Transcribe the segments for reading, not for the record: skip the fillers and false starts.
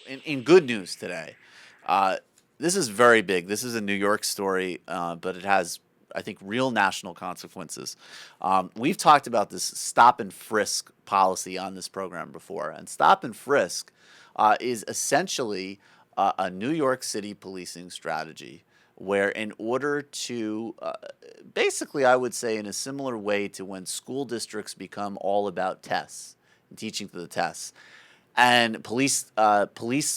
in good news today. Uh, this is very big. This is a New York story, but it has, I think, real national consequences. We've talked about this stop and frisk policy on this program before, and stop and frisk is essentially a New York City policing strategy where, in order to basically, I would say, in a similar way to when school districts become all about tests and teaching to the tests, and police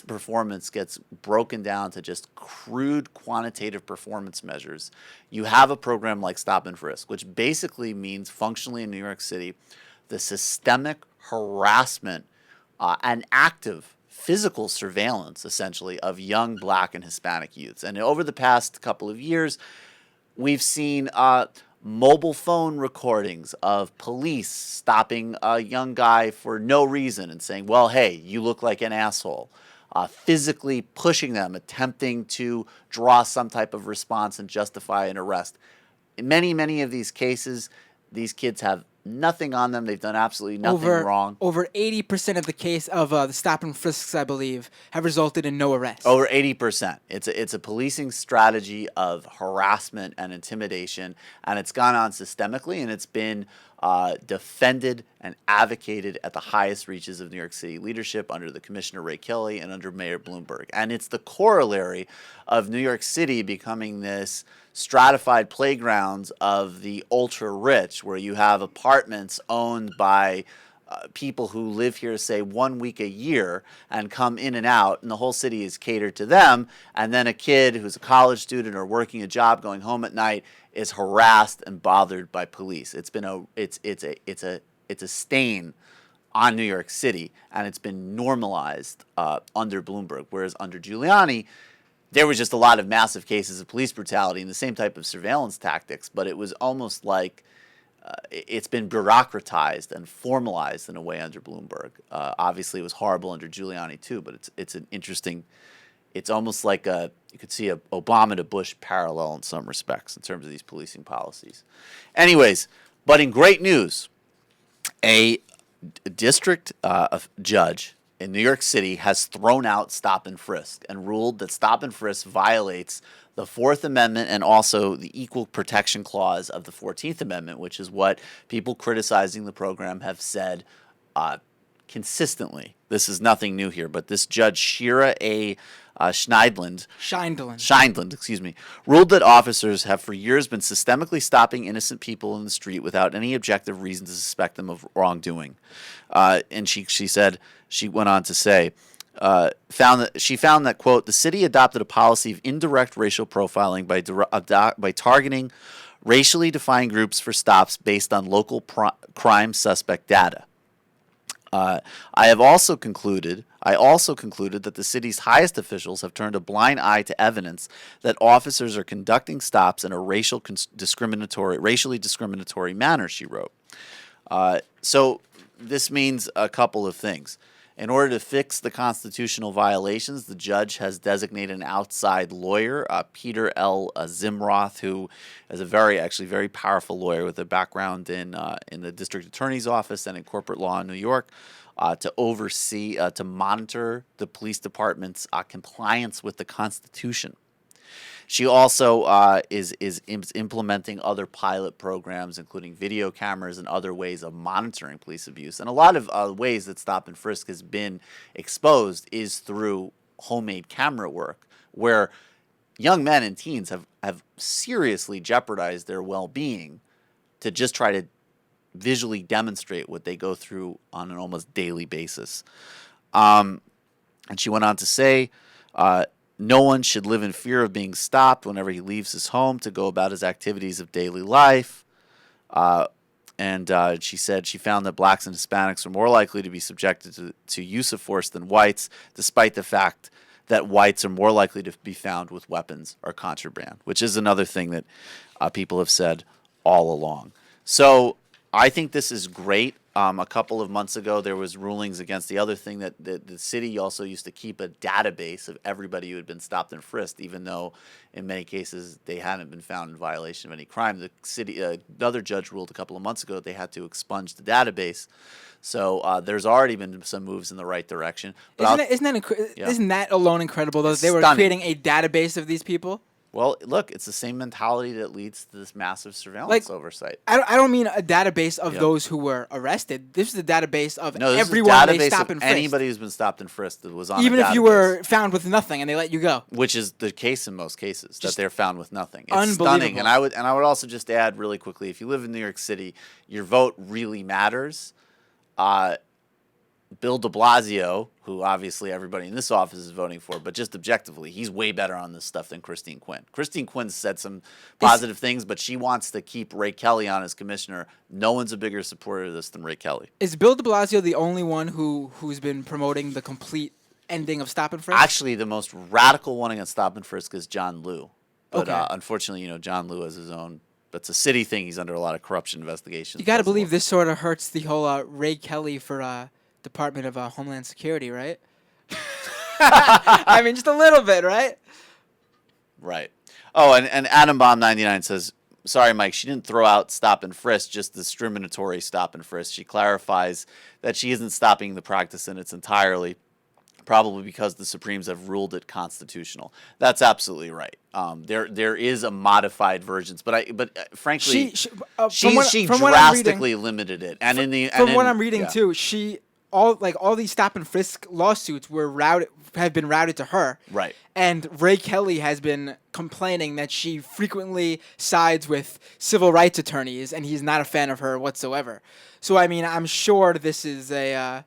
performance gets broken down to just crude quantitative performance measures. You have a program like Stop and Frisk, which basically means, functionally in New York City, the systemic harassment and active physical surveillance, essentially, of young Black and Hispanic youths. And over the past couple of years, we've seen mobile phone recordings of police stopping a young guy for no reason and saying, well, hey, you look like an asshole. Physically pushing them, attempting to draw some type of response and justify an arrest. In many of these cases, these kids have nothing on them. They've done absolutely nothing wrong. Over 80% of the case of the stop and frisks, I believe, have resulted in no arrest. Over 80%. It's a policing strategy of harassment and intimidation, and it's gone on systemically, and it's been defended and advocated at the highest reaches of New York City leadership under the Commissioner Ray Kelly and under Mayor Bloomberg. And it's the corollary of New York City becoming this stratified playgrounds of the ultra rich, where you have apartments owned by people who live here, say, 1 week a year and come in and out, and the whole city is catered to them. And then a kid who's a college student or working a job going home at night is harassed and bothered by police. It's a stain on New York City, and it's been normalized under Bloomberg, whereas under Giuliani, there was just a lot of massive cases of police brutality and the same type of surveillance tactics, but it was almost like it's been bureaucratized and formalized in a way under Bloomberg. Obviously, it was horrible under Giuliani too, but it's an interesting. It's almost like you could see a Obama to Bush parallel in some respects in terms of these policing policies. Anyways, but in great news, a district judge in New York City has thrown out stop and frisk and ruled that stop and frisk violates the Fourth Amendment and also the Equal Protection Clause of the 14th Amendment, which is what people criticizing the program have said consistently. This is nothing new here, but this Judge Shira A. Scheindlin, ruled that officers have for years been systemically stopping innocent people in the street without any objective reason to suspect them of wrongdoing. And she went on to say, found that, quote, the city adopted a policy of indirect racial profiling by targeting racially defined groups for stops based on local crime suspect data. I also concluded that the city's highest officials have turned a blind eye to evidence that officers are conducting stops in a racially discriminatory manner, she wrote. So this means a couple of things. In order to fix the constitutional violations, the judge has designated an outside lawyer, Peter L. Zimroth, who is a very powerful lawyer with a background in the district attorney's office and in corporate law in New York, to oversee, to monitor the police department's compliance with the Constitution. She also is implementing other pilot programs, including video cameras and other ways of monitoring police abuse. And a lot of ways that Stop and Frisk has been exposed is through homemade camera work, where young men and teens have seriously jeopardized their well-being to just try to visually demonstrate what they go through on an almost daily basis. And she went on to say, no one should live in fear of being stopped whenever he leaves his home to go about his activities of daily life. And she said she found that blacks and Hispanics are more likely to be subjected to use of force than whites, despite the fact that whites are more likely to be found with weapons or contraband, which is another thing that people have said all along. So I think this is great. A couple of months ago, there was rulings against the other thing that the city also used to keep a database of everybody who had been stopped and frisked, even though in many cases they hadn't been found in violation of any crime. The city, another judge ruled a couple of months ago that they had to expunge the database. So there's already been some moves in the right direction. But yeah. Isn't that alone incredible? Though It's they were stunning. creating a database of these people. Well, look, it's the same mentality that leads to this massive surveillance oversight. I don't mean a database of Yeah. those who were arrested. This is a database of No, this everyone is a they database stop of and frisk. anybody who's been stopped and frisked that was on Even a if you database. were found with nothing and they let you go. Which is the case in most cases, that Just they're found with nothing. It's unbelievable. stunning. And I would also just add really quickly, if you live in New York City, your vote really matters. Bill de Blasio, who obviously everybody in this office is voting for, but just objectively, he's way better on this stuff than Christine Quinn. Christine Quinn said some positive things, but she wants to keep Ray Kelly on as commissioner. No one's a bigger supporter of this than Ray Kelly. Is Bill de Blasio the only one who's been promoting the complete ending of stop and frisk? Actually, the most radical one against stop and frisk is John Liu. But Okay. Unfortunately, John Liu has his own. That's a city thing. He's under a lot of corruption investigations. You got to believe this sort of hurts the whole Ray Kelly for Department of Homeland Security, right? I mean, just a little bit, right? Right. Oh, and Adam Bomb 99 says, sorry, Mike, she didn't throw out stop and frisk, just discriminatory stop and frisk. She clarifies that she isn't stopping the practice in its entirely, probably because the Supremes have ruled it constitutional. That's absolutely right. There is a modified version, but frankly, she drastically limited it. And from what I'm reading too, all these stop and frisk lawsuits have been routed to her. Right. And Ray Kelly has been complaining that she frequently sides with civil rights attorneys, and he's not a fan of her whatsoever. So I mean, I'm sure this is right,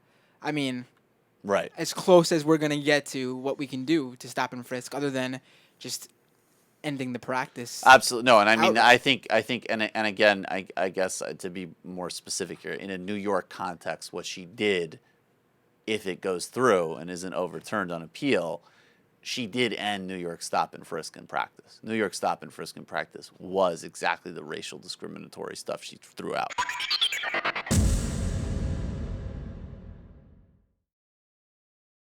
as close as we're gonna get to what we can do to stop and frisk, other than just ending the practice. Absolutely. No, and I mean, I think, and again, I guess to be more specific here, in a New York context, what she did, if it goes through and isn't overturned on appeal, she did end New York stop and frisk in practice. New York stop and frisk in practice was exactly the racial discriminatory stuff she threw out.